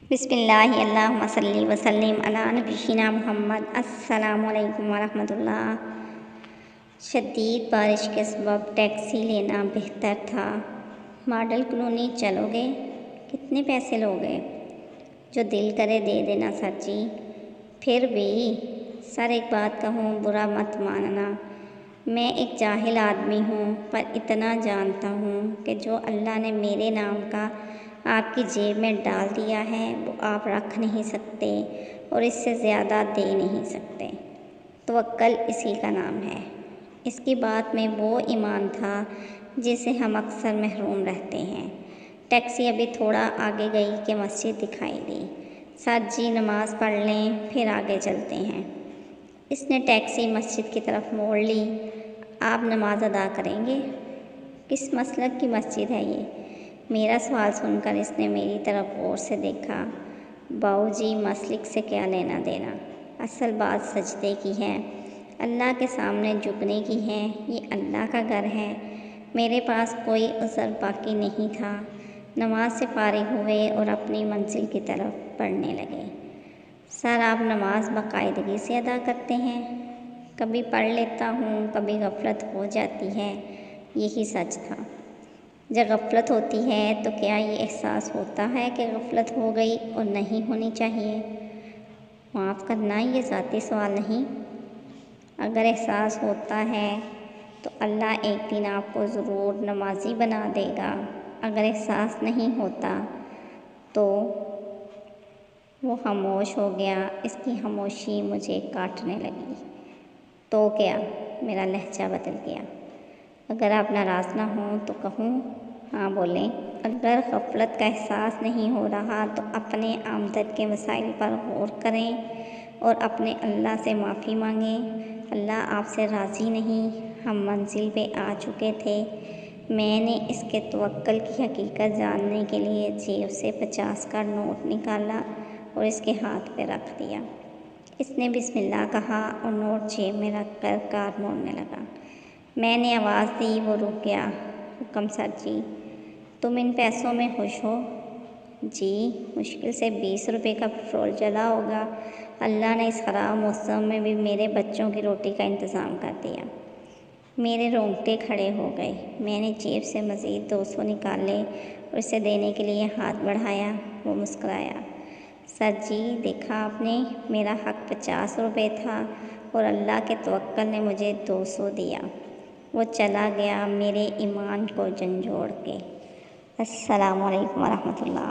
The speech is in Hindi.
बिस्मिल्लाहि अल्लाहुम्मा सल्ली व सल्लिम अला नबीना मुहम्मद। अस्सलामु अलैकुम व रहमतुल्लाह। शदीद बारिश के सबब टैक्सी लेना बेहतर था। मॉडल कॉलोनी चलोगे? कितने पैसे लोगे? जो दिल करे दे देना सर जी। फिर भी सर एक बात कहूँ, बुरा मत मानना। मैं एक जाहिल आदमी हूँ, पर इतना जानता हूँ कि जो अल्लाह ने मेरे नाम का आपकी जेब में डाल दिया है वो आप रख नहीं सकते और इससे ज़्यादा दे नहीं सकते। तवक्कल इसी का नाम है। इसकी बात में वो ईमान था जिसे हम अक्सर महरूम रहते हैं। टैक्सी अभी थोड़ा आगे गई कि मस्जिद दिखाई दी। सर जी नमाज़ पढ़ लें फिर आगे चलते हैं। इसने टैक्सी मस्जिद की तरफ मोड़ ली। आप नमाज अदा करेंगे? किस मसलक की मस्जिद है ये? मेरा सवाल सुनकर इसने मेरी तरफ गौर से देखा। बाऊजी मसलिक से क्या लेना देना, असल बात सजदे की है, अल्लाह के सामने झुकने की है। ये अल्लाह का घर है। मेरे पास कोई उज़र बाकी नहीं था। नमाज से फारिग हुए और अपनी मंजिल की तरफ बढ़ने लगे। सर आप नमाज बाकायदगी से अदा करते हैं? कभी पढ़ लेता हूँ, कभी गफलत हो जाती है। यही सच था। जब गफलत होती है तो क्या ये एहसास होता है कि गफलत हो गई और नहीं होनी चाहिए? माफ़ करना, ये ज़ाती सवाल नहीं। अगर एहसास होता है तो अल्लाह एक दिन आपको ज़रूर नमाजी बना देगा। अगर एहसास नहीं होता तो वो खामोश हो गया। इसकी खामोशी मुझे काटने लगी। तो क्या? मेरा लहजा बदल गया। अगर आप नाराज़ ना हों तो कहूँ? हाँ बोलें। अगर गफलत का एहसास नहीं हो रहा तो अपने आमदन के मसाइल पर गौर करें और अपने अल्लाह से माफ़ी मांगें। अल्लाह आपसे राज़ी नहीं। हम मंजिल पे आ चुके थे। मैंने इसके तवक्कल की हकीकत जानने के लिए जेब से 50 का नोट निकाला और इसके हाथ पे रख दिया। इसने बिस्मिल्लाह कहा और नोट जेब में रख कर कार मोड़ने लगा। मैंने आवाज़ दी, वो रुक गया। हुक्म सर जी। तुम इन पैसों में खुश हो? जी, मुश्किल से 20 रुपये का पेट्रोल जला होगा। अल्लाह ने इस ख़राब मौसम में भी मेरे बच्चों की रोटी का इंतज़ाम कर दिया। मेरे रोंगटे खड़े हो गए। मैंने जेब से मज़ीद 200 निकाले और इसे देने के लिए हाथ बढ़ाया। वो मुस्कुराया। सर जी देखा आपने, मेरा हक़ 50 रुपये था और अल्लाह के तवक्कल ने मुझे 200 दिया। वो चला गया मेरे ईमान को झंझोड़ के। अस्सलामु अलैकुम व रहमतुल्लाह।